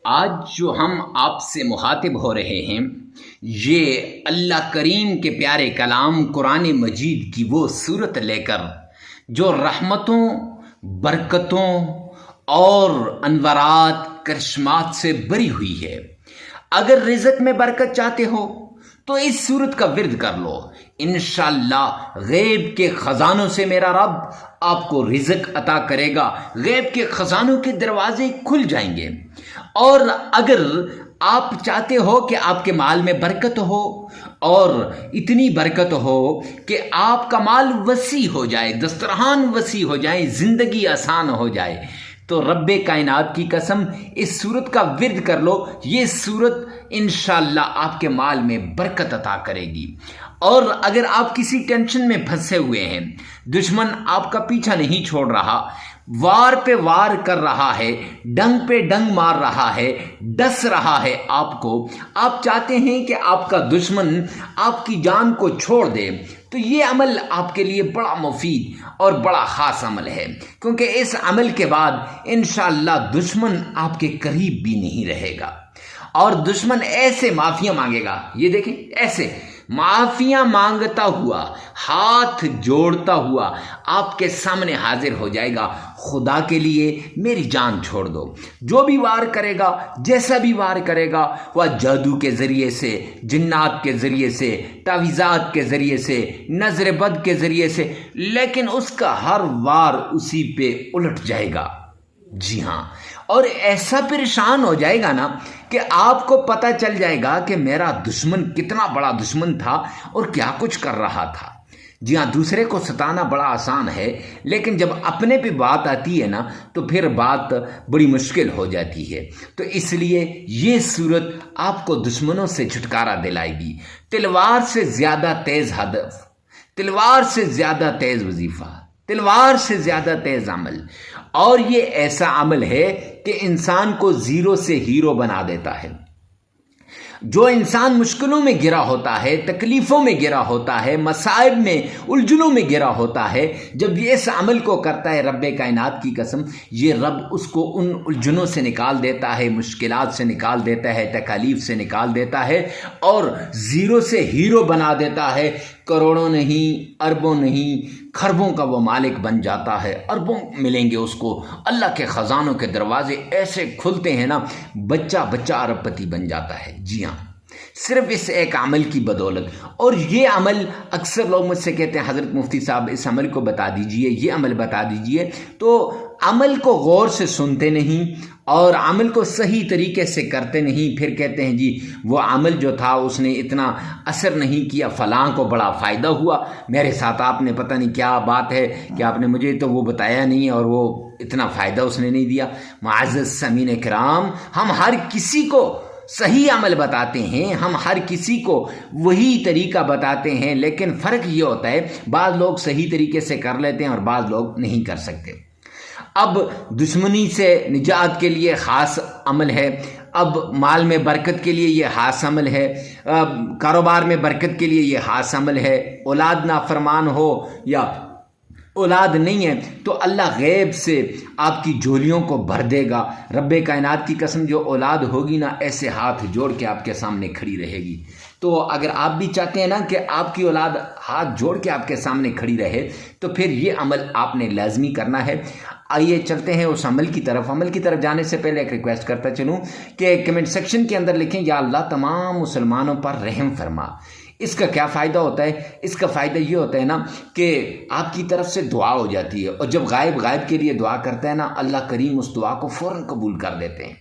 آج جو ہم آپ سے مخاطب ہو رہے ہیں یہ اللہ کریم کے پیارے کلام قرآن مجید کی وہ صورت لے کر جو رحمتوں، برکتوں اور انوارات، کرشمات سے بری ہوئی ہے۔ اگر رزق میں برکت چاہتے ہو تو اس صورت کا ورد کر لو، انشاءاللہ غیب کے خزانوں سے میرا رب آپ کو رزق عطا کرے گا، غیب کے خزانوں کے دروازے کھل جائیں گے۔ اور اگر آپ چاہتے ہو کہ آپ کے مال میں برکت ہو اور اتنی برکت ہو کہ آپ کا مال وسیع ہو جائے، دسترخوان وسیع ہو جائے، زندگی آسان ہو جائے، تو رب کائنات کی قسم اس صورت کا ورد کر لو، یہ صورت انشاءاللہ آپ کے مال میں برکت عطا کرے گی۔ اور اگر آپ کسی ٹینشن میں پھنسے ہوئے ہیں، دشمن آپ کا پیچھا نہیں چھوڑ رہا، وار پہ وار کر رہا ہے، ڈنگ پہ ڈنگ مار رہا ہے، ڈس رہا ہے آپ کو، آپ چاہتے ہیں کہ آپ کا دشمن آپ کی جان کو چھوڑ دے، تو یہ عمل آپ کے لیے بڑا مفید اور بڑا خاص عمل ہے، کیونکہ اس عمل کے بعد انشاءاللہ دشمن آپ کے قریب بھی نہیں رہے گا، اور دشمن ایسے معافیاں مانگے گا، یہ دیکھیں ایسے معافیاں مانگتا ہوا، ہاتھ جوڑتا ہوا آپ کے سامنے حاضر ہو جائے گا، خدا کے لیے میری جان چھوڑ دو۔ جو بھی وار کرے گا، جیسا بھی وار کرے گا، وہ جادو کے ذریعے سے، جنات کے ذریعے سے، تعویذات کے ذریعے سے، نظر بد کے ذریعے سے، لیکن اس کا ہر وار اسی پہ الٹ جائے گا۔ جی ہاں، اور ایسا پریشان ہو جائے گا نا کہ آپ کو پتہ چل جائے گا کہ میرا دشمن کتنا بڑا دشمن تھا اور کیا کچھ کر رہا تھا۔ جی ہاں، دوسرے کو ستانا بڑا آسان ہے، لیکن جب اپنے پہ بات آتی ہے نا تو پھر بات بڑی مشکل ہو جاتی ہے۔ تو اس لیے یہ صورت آپ کو دشمنوں سے چھٹکارا دلائے گی۔ تلوار سے زیادہ تیز ہدف، تلوار سے زیادہ تیز وظیفہ، تلوار سے زیادہ تیز عمل، اور یہ ایسا عمل ہے کہ انسان کو زیرو سے ہیرو بنا دیتا ہے۔ جو انسان مشکلوں میں گرا ہوتا ہے، تکلیفوں میں گرا ہوتا ہے، مصائب میں، الجھنوں میں گرا ہوتا ہے، جب یہ اس عمل کو کرتا ہے رب کائنات کی قسم، یہ رب اس کو ان الجھنوں سے نکال دیتا ہے، مشکلات سے نکال دیتا ہے، تکالیف سے نکال دیتا ہے، اور زیرو سے ہیرو بنا دیتا ہے۔ کروڑوں نہیں، اربوں نہیں، خربوں کا وہ مالک بن جاتا ہے، اربوں ملیں گے اس کو، اللہ کے خزانوں کے دروازے ایسے کھلتے ہیں نا، بچہ بچہ ارب پتی بن جاتا ہے۔ جی ہاں، صرف اس ایک عمل کی بدولت۔ اور یہ عمل اکثر لوگ مجھ سے کہتے ہیں حضرت مفتی صاحب اس عمل کو بتا دیجئے، یہ عمل بتا دیجئے، تو عمل کو غور سے سنتے نہیں اور عمل کو صحیح طریقے سے کرتے نہیں، پھر کہتے ہیں جی وہ عمل جو تھا اس نے اتنا اثر نہیں کیا، فلاں کو بڑا فائدہ ہوا، میرے ساتھ آپ نے پتہ نہیں کیا بات ہے کہ آپ نے مجھے تو وہ بتایا نہیں اور وہ اتنا فائدہ اس نے نہیں دیا۔ معزز سامعین کرام، ہم ہر کسی کو صحیح عمل بتاتے ہیں، ہم ہر کسی کو وہی طریقہ بتاتے ہیں، لیکن فرق یہ ہوتا ہے بعض لوگ صحیح طریقے سے کر لیتے ہیں اور بعض لوگ نہیں کر سکتے۔ اب دشمنی سے نجات کے لیے خاص عمل ہے، اب مال میں برکت کے لیے یہ خاص عمل ہے، کاروبار میں برکت کے لیے یہ خاص عمل ہے، اولاد نافرمان ہو یا اولاد نہیں ہے تو اللہ غیب سے آپ کی جھولیوں کو بھر دے گا۔ رب کائنات کی قسم جو اولاد ہوگی نا ایسے ہاتھ جوڑ کے آپ کے سامنے کھڑی رہے گی۔ تو اگر آپ بھی چاہتے ہیں نا کہ آپ کی اولاد ہاتھ جوڑ کے آپ کے سامنے کھڑی رہے تو پھر یہ عمل آپ نے لازمی کرنا ہے۔ آئیے چلتے ہیں اس عمل کی طرف۔ عمل کی طرف جانے سے پہلے ایک ریکویسٹ کرتا چلوں کہ کمنٹ سیکشن کے اندر لکھیں یا اللہ تمام مسلمانوں پر رحم فرما۔ اس کا کیا فائدہ ہوتا ہے؟ اس کا فائدہ یہ ہوتا ہے نا کہ آپ کی طرف سے دعا ہو جاتی ہے، اور جب غائب کے لیے دعا کرتا ہے نا اللہ کریم اس دعا کو فوراً قبول کر دیتے ہیں۔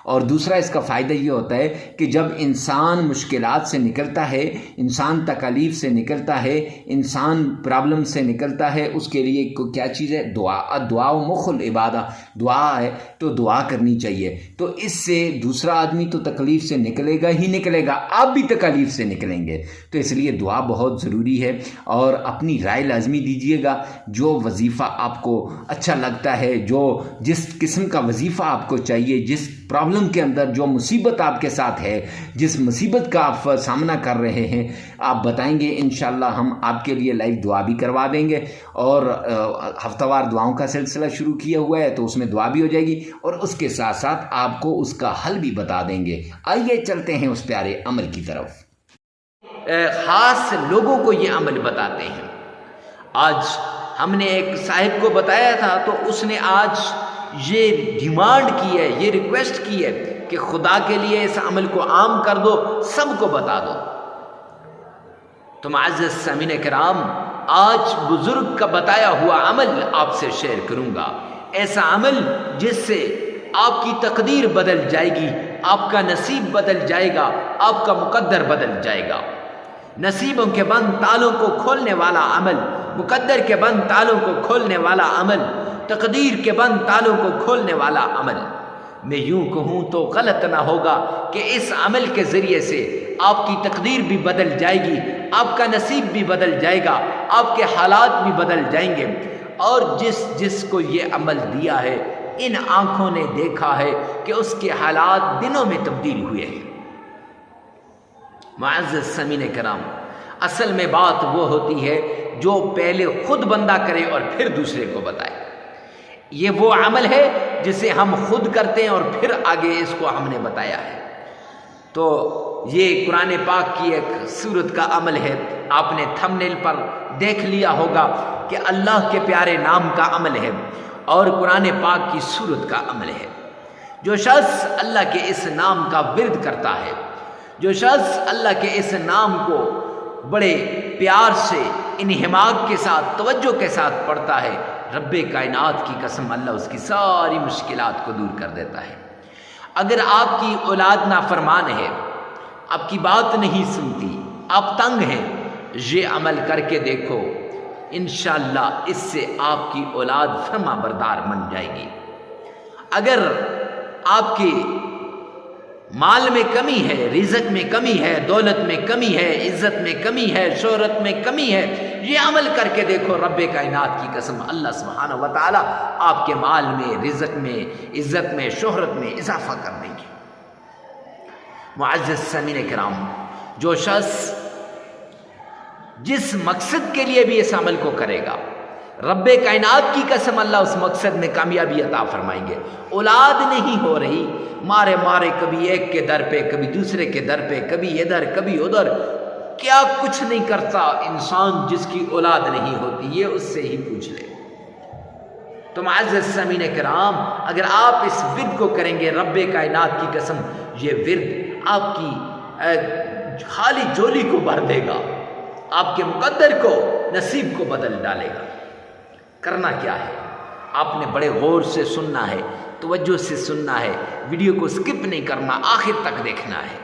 اور دوسرا اس کا فائدہ یہ ہوتا ہے کہ جب انسان مشکلات سے نکلتا ہے، انسان تکالیف سے نکلتا ہے، انسان پرابلم سے نکلتا ہے، اس کے لیے کیا چیز ہے؟ دعا۔ دعا و مخ العبادہ، دعا ہے تو دعا کرنی چاہیے۔ تو اس سے دوسرا آدمی تو تکلیف سے نکلے گا ہی نکلے گا، آپ بھی تکالیف سے نکلیں گے۔ تو اس لیے دعا بہت ضروری ہے، اور اپنی رائے لازمی دیجیے گا۔ جو وظیفہ آپ کو اچھا لگتا ہے، جس قسم کا وظیفہ آپ کو چاہیے، جس پرابلم کے اندر جو مصیبت آپ کے ساتھ ہے، جس مصیبت کا آپ سامنا کر رہے ہیں، آپ بتائیں گے، انشاءاللہ ہم آپ کے لیے لائیو دعا بھی کروا دیں گے۔ اور ہفتہ وار دعاؤں کا سلسلہ شروع کیا ہوا ہے، تو اس میں دعا بھی ہو جائے گی، اور اس کے ساتھ ساتھ آپ کو اس کا حل بھی بتا دیں گے۔ آئیے چلتے ہیں اس پیارے عمل کی طرف۔ خاص لوگوں کو یہ عمل بتاتے ہیں۔ آج ہم نے ایک صاحب کو بتایا تھا، تو اس نے آج یہ ڈیمانڈ کی ہے، یہ ریکویسٹ کی ہے کہ خدا کے لیے اس عمل کو عام کر دو، سب کو بتا دو۔ تو معزز سامعین کرام، آج بزرگ کا بتایا ہوا عمل آپ سے شیئر کروں گا، ایسا عمل جس سے آپ کی تقدیر بدل جائے گی، آپ کا نصیب بدل جائے گا، آپ کا مقدر بدل جائے گا۔ نصیبوں کے بند تالوں کو کھولنے والا عمل، مقدر کے بند تالوں کو کھولنے والا عمل، تقدیر کے بند تالوں کو کھولنے والا عمل۔ میں یوں کہوں تو غلط نہ ہوگا کہ اس عمل کے ذریعے سے آپ کی تقدیر بھی بدل جائے گی، آپ کا نصیب بھی بدل جائے گا، آپ کے حالات بھی بدل جائیں گے۔ اور جس کو یہ عمل دیا ہے، ان آنکھوں نے دیکھا ہے کہ اس کے حالات دنوں میں تبدیل ہوئے ہیں۔ معزز سامعین کرام، اصل میں بات وہ ہوتی ہے جو پہلے خود بندہ کرے اور پھر دوسرے کو بتائے۔ یہ وہ عمل ہے جسے ہم خود کرتے ہیں اور پھر آگے اس کو ہم نے بتایا ہے۔ تو یہ قرآن پاک کی ایک سورت کا عمل ہے۔ آپ نے تھمبنیل پر دیکھ لیا ہوگا کہ اللہ کے پیارے نام کا عمل ہے اور قرآن پاک کی سورت کا عمل ہے۔ جو شخص اللہ کے اس نام کا ورد کرتا ہے، جو شخص اللہ کے اس نام کو بڑے پیار سے، انہماک کے ساتھ، توجہ کے ساتھ پڑھتا ہے، رب کائنات کی قسم اللہ اس کی ساری مشکلات کو دور کر دیتا ہے۔ اگر آپ کی اولاد نافرمان ہے، آپ کی بات نہیں سنتی، آپ تنگ ہیں، یہ عمل کر کے دیکھو، انشاءاللہ اس سے آپ کی اولاد فرما بردار بن جائے گی۔ اگر آپ کی مال میں کمی ہے، رزق میں کمی ہے، دولت میں کمی ہے، عزت میں کمی ہے، شہرت میں کمی ہے، یہ عمل کر کے دیکھو، رب کائنات کی قسم اللہ سبحانہ و تعالی آپ کے مال میں، رزق میں، عزت میں، شہرت میں اضافہ کر دیں گے۔ معزز سامعین کرام، جو شخص جس مقصد کے لیے بھی اس عمل کو کرے گا، رب کائنات کی قسم اللہ اس مقصد میں کامیابی عطا فرمائیں گے۔ اولاد نہیں ہو رہی، مارے کبھی ایک کے در پہ، کبھی دوسرے کے در پہ، کبھی ادھر کبھی ادھر، کیا کچھ نہیں کرتا انسان جس کی اولاد نہیں ہوتی، یہ اس سے ہی پوچھ لے۔ تو معزز سامعین کرام، اگر آپ اس ورد کو کریں گے، رب کائنات کی قسم یہ ورد آپ کی خالی جولی کو بھر دے گا، آپ کے مقدر کو، نصیب کو بدل ڈالے گا۔ کرنا کیا ہے؟ آپ نے بڑے غور سے سننا ہے، توجہ سے سننا ہے، ویڈیو کو سکپ نہیں کرنا، آخر تک دیکھنا ہے۔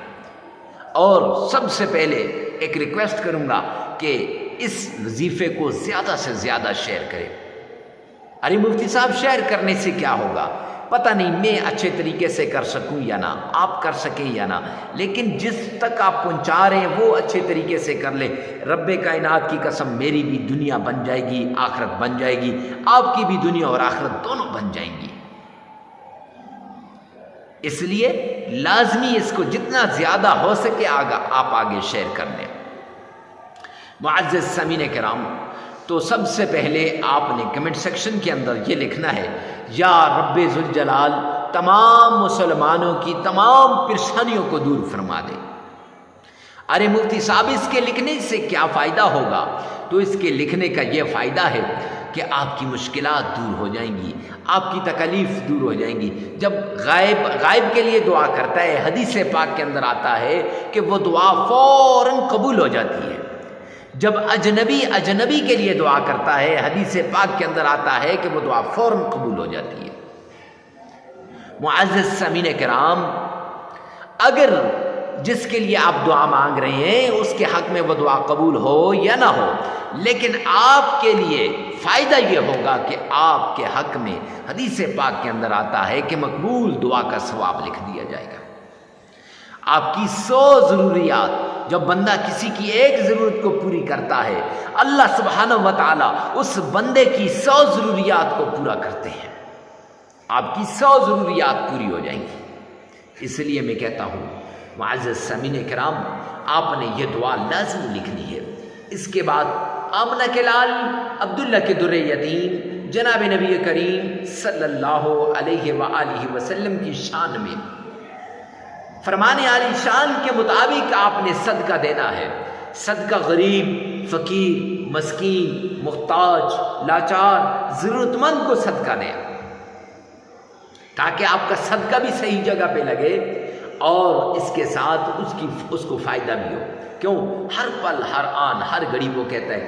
اور سب سے پہلے ایک ریکویسٹ کروں گا کہ اس وظیفے کو زیادہ سے زیادہ شیئر کریں۔ ارے مفتی صاحب، شیئر کرنے سے کیا ہوگا؟ پتہ نہیں میں اچھے طریقے سے کر سکوں یا نہ، آپ کر سکیں یا نہ، لیکن جس تک آپ پہنچا رہے ہیں وہ اچھے طریقے سے کر لیں۔ رب کائنات کی قسم میری بھی دنیا بن جائے گی، آخرت بن جائے گی، آپ کی بھی دنیا اور آخرت دونوں بن جائیں گی۔ اس لیے لازمی اس کو جتنا زیادہ ہو سکے آپ آگے شیئر کر دیں۔ معزز سامعین کرام، تو سب سے پہلے آپ نے کمنٹ سیکشن کے اندر یہ لکھنا ہے، یا رب ذوالجلال تمام مسلمانوں کی تمام پریشانیوں کو دور فرما دے۔ ارے مفتی صاحب، اس کے لکھنے سے کیا فائدہ ہوگا؟ تو اس کے لکھنے کا یہ فائدہ ہے کہ آپ کی مشکلات دور ہو جائیں گی، آپ کی تکالیف دور ہو جائیں گی۔ جب غائب کے لیے دعا کرتا ہے، حدیث پاک کے اندر آتا ہے کہ وہ دعا فوراً قبول ہو جاتی ہے۔ جب اجنبی کے لیے دعا کرتا ہے، حدیث پاک کے اندر آتا ہے کہ وہ دعا فوراً قبول ہو جاتی ہے۔ معزز سامعین کرام، اگر جس کے لیے آپ دعا مانگ رہے ہیں اس کے حق میں وہ دعا قبول ہو یا نہ ہو، لیکن آپ کے لیے فائدہ یہ ہوگا کہ آپ کے حق میں حدیث پاک کے اندر آتا ہے کہ مقبول دعا کا ثواب لکھ دیا جائے گا۔ آپ کی 100 ضروریات جب بندہ کسی کی ایک ضرورت کو پوری کرتا ہے، اللہ سبحانہ و تعالیٰ اس بندے کی 100 ضروریات کو پورا کرتے ہیں، آپ کی 100 ضروریات پوری ہو جائیں گی۔ اس لیے میں کہتا ہوں معزز سامعین کرام، آپ نے یہ دعا لازم لکھنی ہے۔ اس کے بعد آمنہ کے لال عبداللہ کے در یتیم جناب نبی کریم صلی اللہ علیہ وآلہ وسلم کی شان میں فرمان عالی شان کے مطابق آپ نے صدقہ دینا ہے۔ صدقہ غریب، فقیر، مسکین، محتاج، لاچار، ضرورت مند کو صدقہ دیں، تاکہ آپ کا صدقہ بھی صحیح جگہ پہ لگے اور اس کے ساتھ اس کو فائدہ بھی ہو۔ کیوں؟ ہر پل، ہر آن، ہر گھڑی وہ کہتا ہے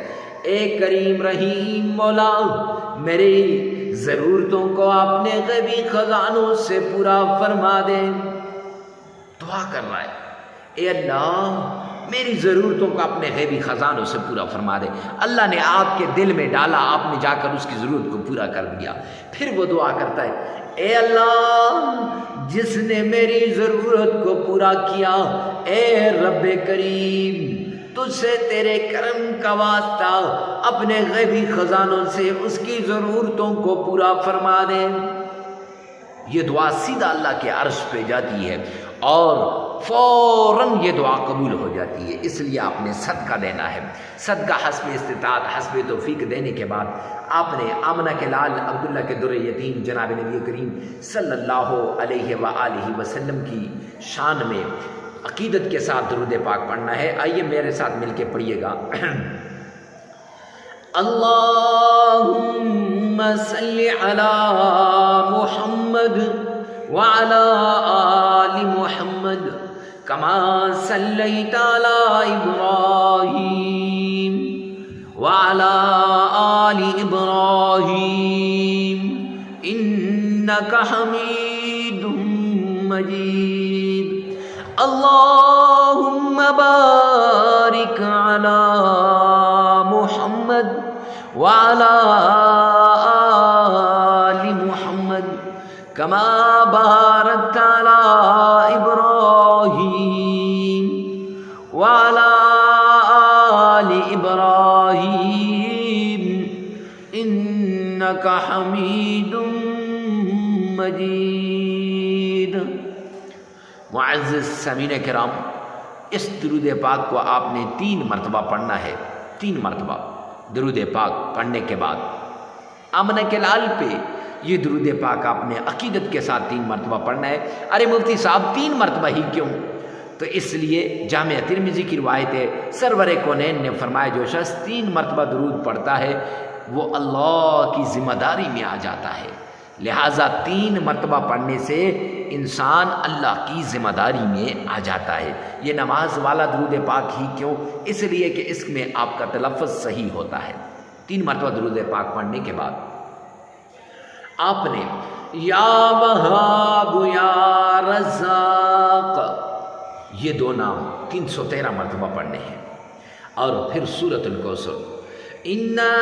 اے کریم رحیم مولا، میری ضرورتوں کو آپ نے غیبی خزانوں سے پورا فرما دے۔ دعا کر رہا ہے، اے اللہ میری ضرورتوں کو اپنے غیبی خزانوں سے پورا فرما دے۔ اللہ نے آپ کے دل میں ڈالا، آپ نے جا کر اس کی ضرورت کو پورا کر دیا۔ پھر وہ دعا کرتا ہے، اے اللہ جس نے میری ضرورت کو پورا کیا، اے رب کریم تجھ سے تیرے کرم کا واسطہ اپنے غیبی خزانوں سے اس کی ضرورتوں کو پورا فرما دے۔ یہ دعا سیدھا اللہ کے عرش پہ جاتی ہے اور فوراً یہ دعا قبول ہو جاتی ہے۔ اس لیے آپ نے صدقہ دینا ہے۔ صدقہ حسب استطاعت، حسب توفیق دینے کے بعد آپ نے آمنہ کے لال عبداللہ کے در یتیم جناب نبی کریم صلی اللہ علیہ وآلہ وسلم کی شان میں عقیدت کے ساتھ درود پاک پڑھنا ہے۔ آئیے میرے ساتھ مل کے پڑھیے گا۔ اللہم صلی علی محمد وعلی آل محمد کما صلیت علی ابراہیم وعلی آل ابراہیم انک حمید مجید۔ اللہم بارک علی محمد وعلی آل محمد کما بارکت علی ابراہیم وعلی آل ابراہیم انک حمید مجید۔ معزز سامعین کرام، اس درود پاک کو آپ نے 3 مرتبہ پڑھنا ہے۔ 3 مرتبہ درود پاک پڑھنے کے بعد آمنہ کے لال پہ یہ درود پاک آپ نے عقیدت کے ساتھ 3 مرتبہ پڑھنا ہے۔ ارے مفتی صاحب 3 مرتبہ ہی کیوں؟ تو اس لیے جامع ترمذی کی روایت ہے، سرور کونین نے فرمایا جو شخص 3 مرتبہ درود پڑھتا ہے وہ اللہ کی ذمہ داری میں آ جاتا ہے۔ لہٰذا 3 مرتبہ پڑھنے سے انسان اللہ کی ذمہ داری میں آ جاتا ہے۔ یہ نماز والا درود پاک ہی کیوں؟ اس لیے کہ اس میں آپ کا تلفظ صحیح ہوتا ہے۔ 3 مرتبہ درود پاک پڑھنے کے بعد آپ نے یا وہاب یا رزاق یہ 2 نام 313 مرتبہ پڑھنے ہیں، اور پھر سورۃ الکوثر اِنَّا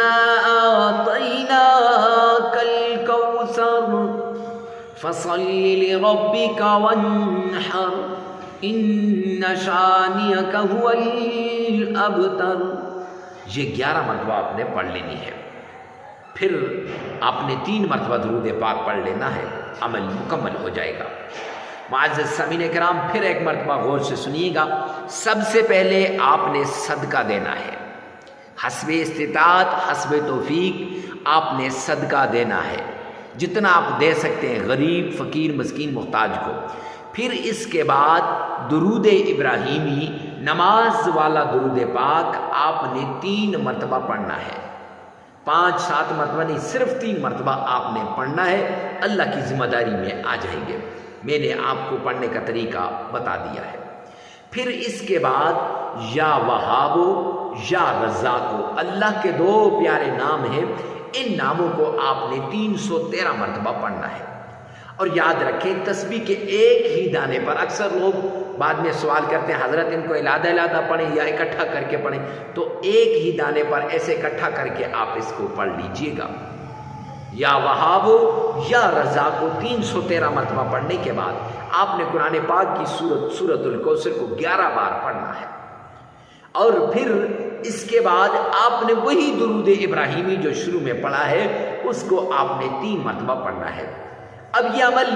أَعْطَيْنَاكَ الْكَوْثَرَ فَصَلِّ لِرَبِّكَ وَانْحَرْ إِنَّ شَانِئَكَ هُوَ الْأَبْتَرُ۔ یہ 11 مرتبہ آپ نے پڑھ لینی ہے۔ پھر آپ نے 3 مرتبہ درود پاک پڑھ لینا ہے، عمل مکمل ہو جائے گا۔ معزز سامعین کرام، پھر ایک مرتبہ غور سے سنیے گا۔ سب سے پہلے آپ نے صدقہ دینا ہے، حسب استطاعت، حسب توفیق آپ نے صدقہ دینا ہے، جتنا آپ دے سکتے ہیں غریب، فقیر، مسکین، محتاج کو۔ پھر اس کے بعد درود ابراہیمی نماز والا درود پاک آپ نے 3 مرتبہ پڑھنا ہے، 5-7 مرتبہ نہیں، صرف 3 مرتبہ آپ نے پڑھنا ہے۔ اللہ کی ذمہ داری میں آ جائیں گے۔ میں نے آپ کو پڑھنے کا طریقہ بتا دیا ہے۔ پھر اس کے بعد یا وہابو یا رزاقو، اللہ کے 2 پیارے نام ہیں، ان ناموں کو آپ نے 313 مرتبہ پڑھنا ہے۔ اور یاد رکھیں تسبیح کے ایک ہی دانے پر، اکثر لوگ بعد میں سوال کرتے ہیں حضرت ان کو علیحدہ پڑھیں یا اکٹھا کر کے پڑھیں، تو ایک ہی دانے پر ایسے اکٹھا کر کے آپ اس کو پڑھ لیجئے گا۔ یا وہابو یا رزاقو 313 مرتبہ پڑھنے کے بعد آپ نے قرآن پاک کی سورۃ الکوثر کو 11 بار پڑھنا ہے۔ اور پھر اس کے بعد آپ نے وہی درود ابراہیمی جو شروع میں پڑھا ہے اس کو آپ نے 3 مرتبہ پڑھنا ہے۔ اب یہ عمل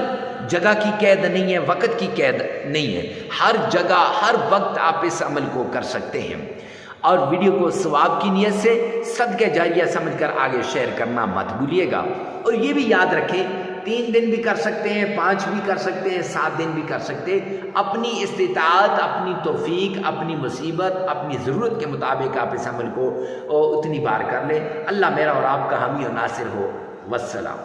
جگہ کی قید نہیں ہے، وقت کی قید نہیں ہے، ہر جگہ ہر وقت آپ اس عمل کو کر سکتے ہیں۔ اور ویڈیو کو ثواب کی نیت سے صدقہ جاریہ سمجھ کر آگے شیئر کرنا مت بھولیے گا۔ اور یہ بھی یاد رکھیں 3 دن بھی کر سکتے ہیں، 5 بھی کر سکتے ہیں، 7 دن بھی کر سکتے ہیں، اپنی استطاعت، اپنی توفیق، اپنی مصیبت، اپنی ضرورت کے مطابق آپ اس عمل کو اتنی بار کر لیں۔ اللہ میرا اور آپ کا حامی و ناصر ہو۔ والسلام۔